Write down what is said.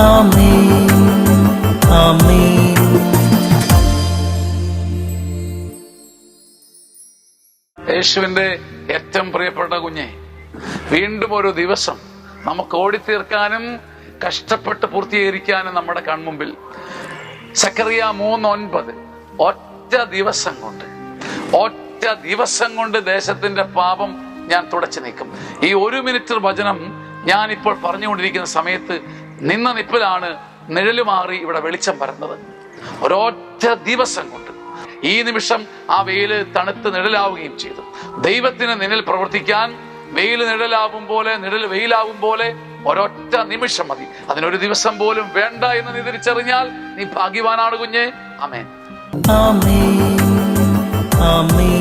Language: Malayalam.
ആമേൻ ആമേൻ. യേശുവിന്റെ ഏറ്റവും പ്രിയപ്പെട്ട കുഞ്ഞെ, വീണ്ടും ഒരു ദിവസം നമുക്ക് ഓടിത്തീർക്കാനും കഷ്ടപ്പെട്ട് പൂർത്തീകരിക്കാനും നമ്മുടെ കൺമുമ്പിൽ. സക്കറിയ 3:9 ഒറ്റ ദിവസം കൊണ്ട് ദേശത്തിന്റെ പാപം ഞാൻ തുടച്ചു നീക്കും. ഈ 1 മിനിറ്റ് വചനം ഞാൻ ഇപ്പോൾ പറഞ്ഞുകൊണ്ടിരിക്കുന്ന സമയത്ത് നിന്ന നിപ്പിലാണ് നിഴല് മാറി ഇവിടെ വെളിച്ചം വരുന്നത്. ഒരൊറ്റ ദിവസം കൊണ്ട് ഈ നിമിഷം ആ വെയില് തണുത്ത് നിഴലാവുകയും ചെയ്തു. ദൈവത്തിന് നിഴൽ പ്രവർത്തിക്കാൻ വെയിൽ നിഴലാവും പോലെ, നിഴൽ വെയിലാവും പോലെ ഒരൊറ്റ നിമിഷം മതി. അതിനൊരു ദിവസം പോലും വേണ്ട എന്ന് നീ തിരിച്ചറിഞ്ഞാൽ നീ ഭാഗ്യവാനാണ് കുഞ്ഞെ. ആമേൻ ആമേൻ ആമേൻ.